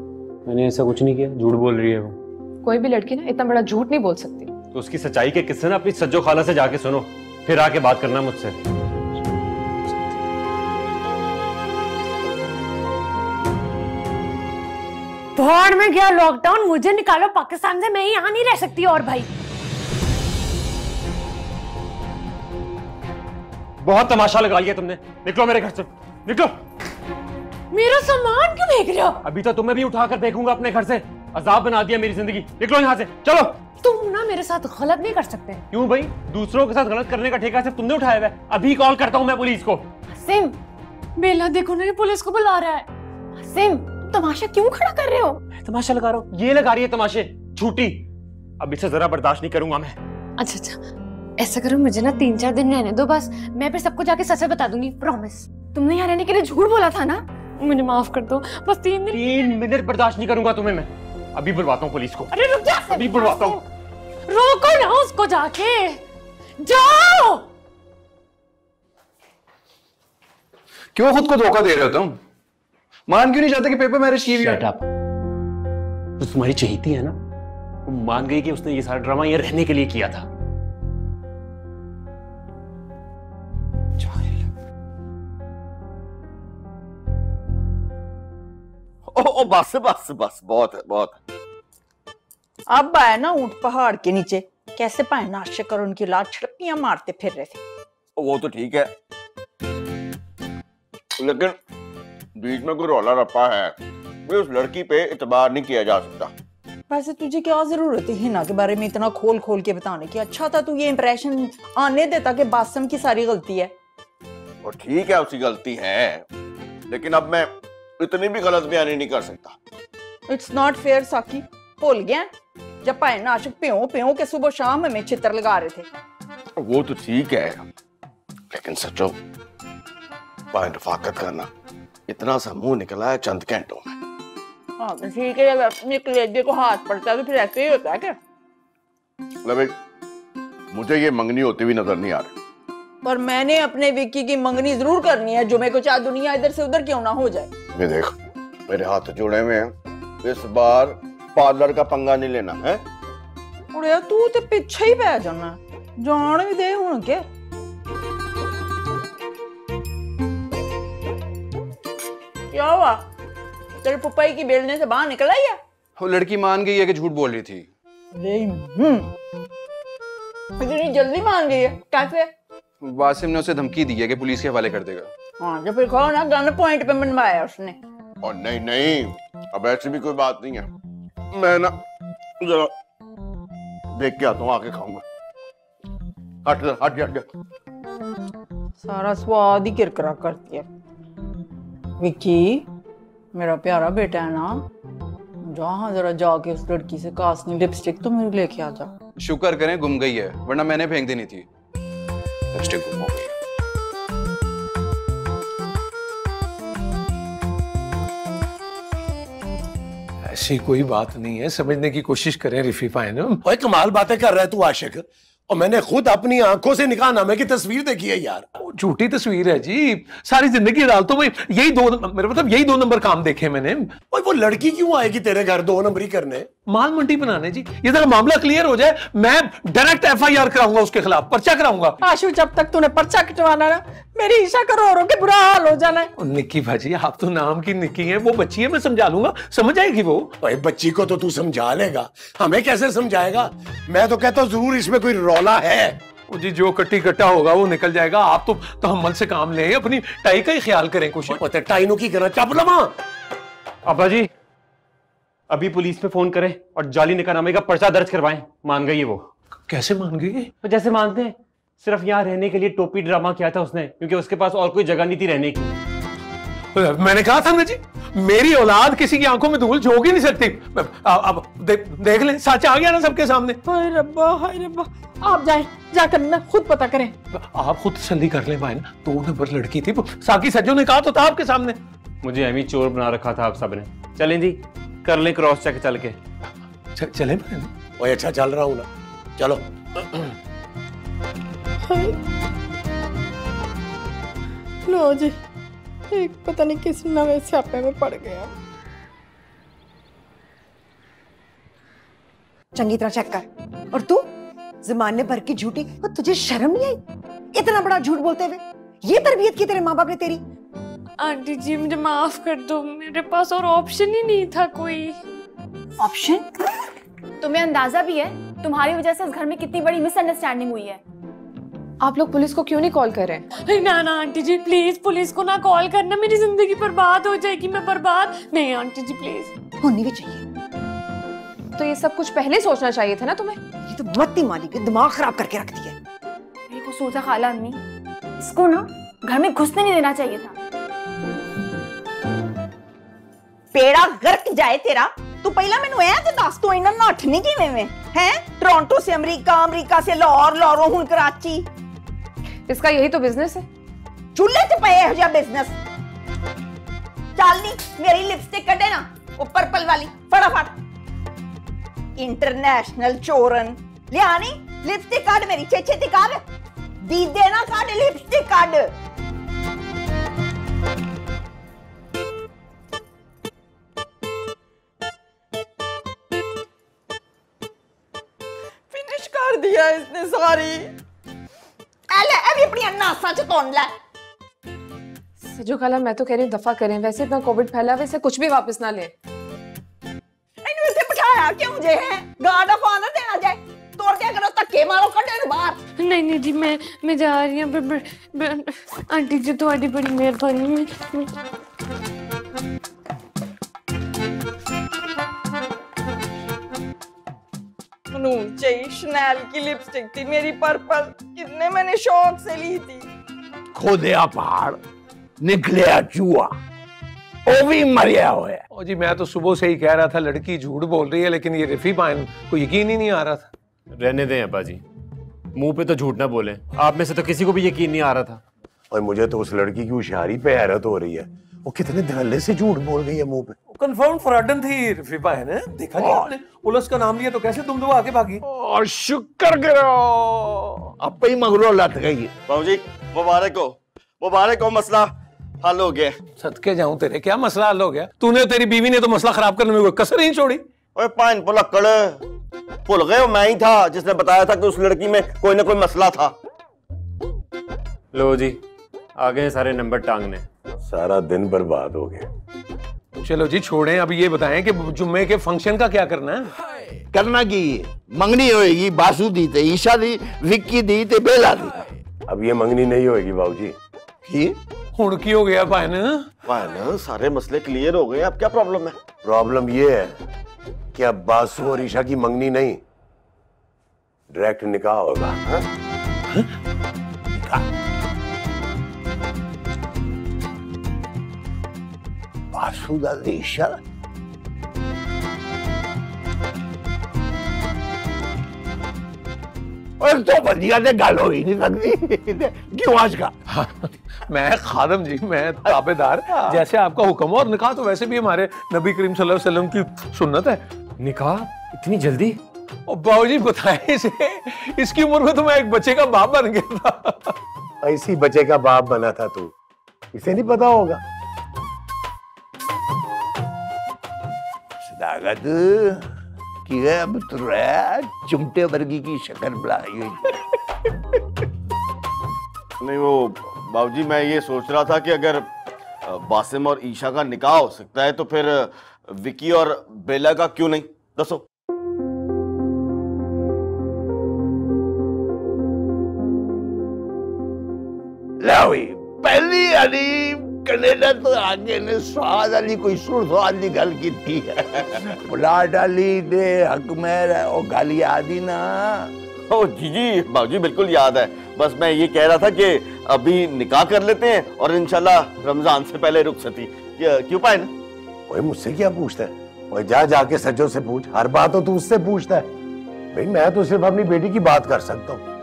मैंने ऐसा कुछ नहीं किया, झूठ बोल रही है वो। कोई भी लड़की ना इतना बड़ा झूठ नहीं बोल सकती। तो उसकी सच्चाई के किस्से ना अपनी सज्जो खाला से जाके सुनो, फिर आके बात करना मुझसे। भाड़ में गया लॉकडाउन, मुझे निकालो पाकिस्तान से, मैं यहाँ नहीं रह सकती। और भाई बहुत तमाशा लगा लिया तुमने, निकलो मेरे घर से, निकलो। मेरा सामान क्यों फेंक रहे हो? अभी तो तुम्हें भी उठाकर फेंकूंगा अपने घर से, अजाब बना दिया मेरी जिंदगी। निकलो यहाँ से, चलो। तुम ना मेरे साथ गलत नहीं कर सकते। क्यों भाई? दूसरों के साथ गलत करने का ठेका सिर्फ तुमने उठाया हुआ है। अभी कॉल करता हूँ मैं पुलिस को। सिम, बेला देखो ना, ये पुलिस को बुला रहा है। सिम, तमाशा क्यों खड़ा कर रहे हो? तमाशा लगा रहा हूँ, ये लगा रही है तमाशे, झूठी। अब इसे जरा बर्दाश्त नहीं करूंगा मैं। अच्छा अच्छा, ऐसा करो, मुझे ना 3-4 दिन रहने दो बस, मैं फिर सबको जाके सच बता दूंगी, प्रॉमिस। तुमने यहाँ रहने के लिए झूठ बोला था ना? मुझे माफ कर दो, बस 3 मिनट बर्दाश्त नहीं करूंगा तुम्हें मैं। अभी बुलवाता हूँ पुलिस को। अरे रुक जा, अभी बुलवाता हूँ। रोको ना उसको, जाके जाओ। क्यों खुद को धोखा दे रहे हो तुम? मान क्यों नहीं चाहते कि पेपर मैरिज की हुई है? Shut up. तो तुम्हारी चहेती है ना, वो मान गई कि उसने ये सारा ड्रामा ये रहने के लिए किया था। ओ बस बस बस, बहुत है बहुत है। अब आया ना ऊंट पहाड़ के नीचे, कैसे पाए नाशक और उनकी लात छड़पियां मारते फिर रहे थे। वो तो ठीक है, लेकिन बीच में कोई रौला रप्पा है, उस लड़की पे इतबार नहीं किया जा सकता। वैसे तुझे क्या जरूरत है हिना के बारे में इतना खोल खोल के बताने की? अच्छा था तू ये इंप्रेशन आने देता कि बासम की सारी गलती है। और ठीक है उसकी गलती है, लेकिन अब मैं इतनी भी गलत बयानी नहीं कर सकता। इट्स नॉट फेयर साकी, भूल गया जब पाए नाशक प्यों प्यों के सुबह शाम हमें चित्र लगा रहे थे। वो तो ठीक है, लेकिन सचो पाए रफाकत करना, इतना सा मुंह निकला है चंद घंटों में। हाँ तो ठीक है, जब अपने कलेजे को हाथ पड़ता है तो फिर ऐसे ही होता है क्या? मुझे ये मंगनी होती हुई नजर नहीं आ रही। पर मैंने अपने विक्की की मंगनी जरूर करनी है, जुमे को चाहे दुनिया इधर से उधर क्यों ना हो जाए। ये देख, मेरे हाथ जुड़े हुए हैं, इस बार पार्लर का पंगा नहीं लेना है। उड़े तू तो पीछे ही पै जाना, जान भी दे हुन के। क्या हुआ? तेरे पुपाई की बेलने से बाहर निकल आई है? वो लड़की मान गई है कि झूठ बोल रही थी। इतनी जल्दी मान गई है, कैसे? वासिम ने उसे धमकी दी है कि पुलिस के हवाले कर देगा। हाँ जो फिर कहो ना, गन पॉइंट पे बनवाया उसने। और नहीं नहीं, अब ऐसी भी कोई बात नहीं है। मैं ना जरा देख के आता हूँ, आके खाऊंगा। हट हट हट हट। सारा स्वाद ही किरकिरा करती है। विक्की मेरा प्यारा बेटा है ना, जहाँ जरा जाके उस लड़की से कासनी लिपस्टिक तो मेरे लेके आ जा। शुक्र करें गुम गई है, वरना मैंने फेंक देनी थी। लिपस्टिक गुम हो गई। ऐसी कोई बात नहीं है, समझने की कोशिश करें रिफीफा है ना। ओए कमाल बातें कर रहा है तू आशिक, और मैंने खुद अपनी आंखों से निकाहनामे की तस्वीर देखी है यार। झूठी तस्वीर है जी, सारी जिंदगी अदालतों में यही मेरे मतलब यही 2 नंबर काम देखे मैंने। ओए वो लड़की क्यों आएगी तेरे घर 2 नंबरी करने? माल मंडी बनाने जी। ये जरा मामला क्लियर हो जाए, मैं डायरेक्ट FIR कराऊंगा उसके खिलाफ, पर्चा कराऊंगा। आशु जब तक तूने पर्चा कटवाना ना, मेरी ईशा का रो रो के बुरा हाल हो जाना है। निक्की भाजी, आप तो नाम की निक्की हैं, वो बच्ची है, मैं समझा लूंगा, समझ आएगी वो। भाई बच्ची को तो तू समझा लेगा, हमें कैसे समझाएगा? मैं तो कहता हूँ जरूर इसमें कोई रौला है। जी जो कट्टी कट्टा होगा वो निकल जाएगा। आप तो हम मन से काम लें, अपनी टाई का ही ख्याल करें कुछ। टाई नो की करना चापलमा। अब्बा जी अभी पुलिस में फोन करें और जाली निकाहनामे का पर्चा दर्ज करवाएं। मान गई है वो। कैसे मान गई? तो जैसे मानते हैं, सिर्फ यहाँ रहने के लिए टोपी ड्रामा किया था उसने, क्योंकि उसके पास और कोई जगह नहीं थी रहने की। मैंने कहा था ना जी, मेरी औलाद किसी की आंखों में धूल झोंक ही नहीं सकती। अब देख लें, सच आ गया ना सबके सामने। हाय रब्बा, हाय रब्बा। आप जाएं, जाकर ना खुद पता करें। आप खुद तसल्ली कर लें भाई ना, 2 नंबर लड़की थी, साकी सज्जो ने कहा तो था आपके सामने। मुझे एमी चोर बना रखा था आप सबने। चलें जी, कर लें क्रॉस चेक चल के। चले भाई ना, ओए अच्छा चल रहा हूँ ना, चलो। लो जी, एक पता नहीं किस नवे स्यापे में पड़ गया। चंगी तरह चेक कर। और तू जमाने भर की झूठी, और तुझे शर्म नहीं आई इतना बड़ा झूठ बोलते हुए? ये तरबियत की तेरे माँ बाप ने तेरी? आंटी जी मुझे माफ कर दो, मेरे पास और ऑप्शन ही नहीं था कोई। ऑप्शन? तुम्हें अंदाजा भी है तुम्हारी वजह से इस घर में कितनी बड़ी मिसअंडरस्टैंडिंग हुई है? आप लोग पुलिस को क्यों नहीं कॉल कर रहे हैं? ना ना आंटी जी प्लीज पुलिस को ना कॉल करना, मेरी जिंदगी बर्बाद हो जाएगी, मैं बर्बाद नहीं। Aunty ji please. होनी भी चाहिए। तो ये सब कुछ पहले सोचना चाहिए था ना तुम्हें। ये तो मत्ती माली के दिमाग खराब करके रख दिया। मेरे को सोचा खाला अम्मी, इसको ना घर में घुसने नहीं देना चाहिए था। पेड़ा गर्क जाए तेरा। तू पहला मैनू ऐ ते दस तू इन्ना नठनी किवें में है? टोरंटो से अमेरिका, अमेरिका से लाहौर, लाहौरों हुन कराची। इसका यही तो बिजनेस है। चूल्हे च पे हो जा बिजनेस। चल नी मेरी लिपस्टिक कटे ना, वो पर्पल वाली फटाफट। इंटरनेशनल चोरन लिया नी लिपस्टिक काट मेरी, छे काट। दीदे ना काट लिपस्टिक काट। फिनिश कर दिया इसने सारी। एले अभी अपनी नासा च तोड़ ले। सजो खाला मैं तो कह रही हूँ दफा करें, वैसे इतना कोविड फैला, वैसे कुछ भी वापस ना ले। इन्हें इतने बिठाया क्यों मुझे है? गार्ड ऑफ ऑनर देना जाए, तोड़ दिया करो, धक्के मारो, कड्डे बाहर। नहीं जी मैं जा रही हूँ। आंटी जी तुम्हारी बड़ी मेहरबानी। चाहिए शनैल की लिपस्टिक थी मेरी पर्पल, कितने मैंने शौक से ली थी। खोदया पहाड़ निकलिया चूहा, वो भी मरिया हुआ है। ओ जी मैं तो सुबह से ही कह रहा था लड़की झूठ बोल रही है, लेकिन ये रिफी पाइन को यकीन ही नहीं आ रहा था। रहने दें अब्बा जी, मुंह पे तो झूठ ना बोले। आप में से तो किसी को भी यकीन नहीं आ रहा था। और मुझे तो उस लड़की की होशियारी पे हैरत हो रही है, वो कितने धड़ल्ले से झूठ बोल रही है मुंह पे। कंफर्म फ्रॉडन थी रिफा है ना, देखा नहीं आपने? पुलिस का नाम लिया तो कैसे तुम दो आगे भागी। और शुक्र करो अब ही मगरो लट गई। बाबूजी मुबारक हो, मसला हल हो गया। सदके जाऊं तेरे, क्या मसला हल हो गया? तूने तेरी बीवी ने तो मसला खराब करने में कोई कसर नहीं छोड़ी। ओए पाइन पुलक्कड़, भूल गए हो मैं ही था जिसने बताया था कि उस लड़की में कोई ना कोई मसला था। लो जी आ गए सारे नंबर टांगने। सारा दिन बर्बाद हो गया। चलो जी छोड़ें, अब ये बताएं कि जुम्मे के फंक्शन का क्या करना है? करना की मंगनी होएगी, बासु दी ते ईशा दी, विक्की दी ते बेला दी। अब ये मंगनी नहीं होएगी बाबूजी। की हुण की हो गया पाइन? सारे मसले क्लियर हो गए, अब क्या प्रॉब्लम है? प्रॉब्लम ये है कि अब बासु और ईशा की मंगनी नहीं, डायरेक्ट निकाह होगा। बासु दा ईशा और तो बढ़िया से गल हो ही नहीं सकती। क्यों आज का? मैं खादम जी, मैं ताबेदार, जैसे आपका हुक्म हो। और निकाह तो वैसे भी हमारे नबी करीम सल्लल्लाहु अलैहि वसल्लम की सुन्नत है। निकाह इतनी जल्दी? और बाबूजी बताएं इसे, इसकी उम्र में तो मैं एक बच्चे का बाप बन गया था। ऐसी बच्चे का बाप बना था तू, इसे नहीं पता होगा। सदागत की है अब तो चिमटे वर्गी की शक्ल बढ़ाई हुई। नहीं वो बाबूजी मैं ये सोच रहा था कि अगर बासिम और ईशा का निकाह हो सकता है तो फिर विकी और बेला का क्यों नहीं? दसो। लावी पहली अली कनेडा तो आगे ने स्वाद अली कोई सुर स्वाद की गल की थी। बुलाट अली दे हक मेरा ओ गाली आदि ना ओ जी बाबूजी बिल्कुल याद है। बस मैं ये कह रहा था कि अभी निकाह कर लेते हैं और इंशाल्लाह रमजान से पहले रुखसती। क्यों पाए ना? ओए मुझसे क्या पूछता है? ओए जा जाके सज्जो से पूछ, हर बात तो तू उससे पूछता है। भाई मैं तो सिर्फ अपनी बेटी की बात कर सकता हूँ।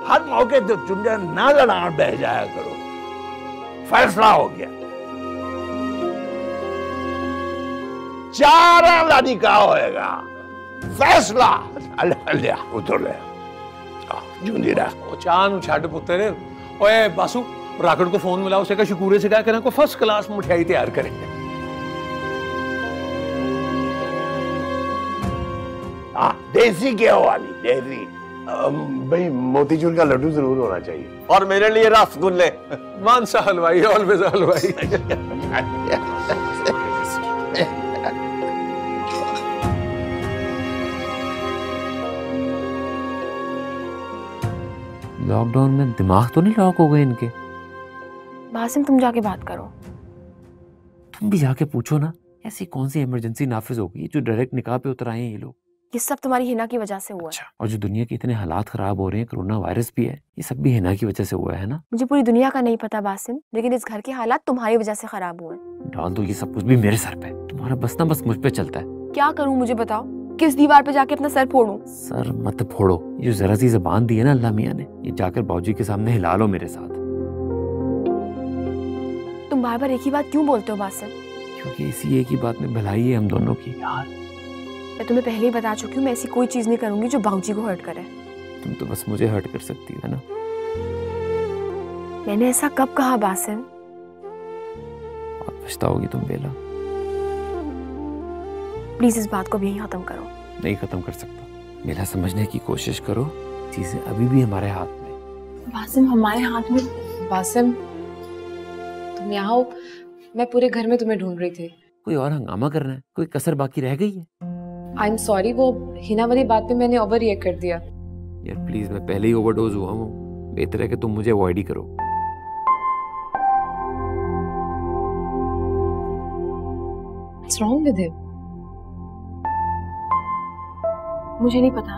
हर मौके तो चुंजा ना लड़ान बह जाया करो। फैसला हो गया, 4 आना निकाह होएगा। फैसला अल्लाह उतर ले जूंदी रह। ओ चान छड़ पुत्र। ओए बासु राकड़ को फोन मिला, उसे का शकूरे से कहा को फर्स्ट क्लास मिठाई तैयार करेंगे। हाँ देसी घी वाली देसी। भाई मोतीचूर का लड्डू जरूर होना चाहिए और मेरे लिए रसगुल्ले। मानसा हलवाई, ऑलवेज हलवाई। लॉकडाउन में दिमाग तो नहीं लॉक हो गए इनके? बासिम तुम जाके बात करो। तुम भी जाके पूछो ना, ऐसी कौन सी इमरजेंसी नाफिज हो गई जो डायरेक्ट निकाह पे उतर आए हैं ये लोग। ये सब तुम्हारी हिना की वजह से हुआ है। और जो दुनिया के इतने हालात खराब हो रहे हैं, कोरोना वायरस भी है, ये सब भी हिना की वजह से हुआ है ना। मुझे पूरी दुनिया का नहीं पता बासिम, लेकिन इस घर के हालात तुम्हारी वजह से खराब हुए। डाल दो ये सब कुछ भी मेरे सर पे। तुम्हारा बस ना बस मुझ पे चलता है। क्या करूं मुझे बताओ? किस दीवार पे जाके अपना सर फोड़ूं? सर मत फोड़ो, ये जो जरा सी ज़बान दी है ना अल्लाह मियां ने, ये जाकर बाबूजी के सामने हिला लो मेरे साथ। तुम बार बार एक ही बात क्यों बोलते हो बासिम? क्योंकि इसी एक ही बात में भलाई है हम दोनों की। यार मैं तुम्हें पहले ही बता चुकी हूँ, मैं ऐसी कोई चीज नहीं करूंगी जो बाबूजी को हर्ट करे। तुम तो बस मुझे हर्ट कर सकती है ना। मैंने ऐसा कब कहा बासिम? बहुत पछताओगी तुम बेला। प्लीज इस बात को भी यहीं खत्म करो। नहीं खत्म कर सकता। बेला समझने की कोशिश करो, चीजें अभी भी हमारे हाथ में। बासिम हमारे हाथ में? बासिम तुम यहाँ हो, मैं पूरे घर में तुम्हें ढूंढ रही थी। कोई और हंगामा करना है? कोई कसर बाकी रह गई है? आई एम सॉरी, वो हिना वाली बात पे मैंने ओवर रिएक्ट कर दिया। यार प्लीज, मैं पहले ही ओवरडोज हुआ हूँ, बेहतर है कि तुम मुझे अवॉइड ही करो। What's wrong with him? मुझे नहीं पता।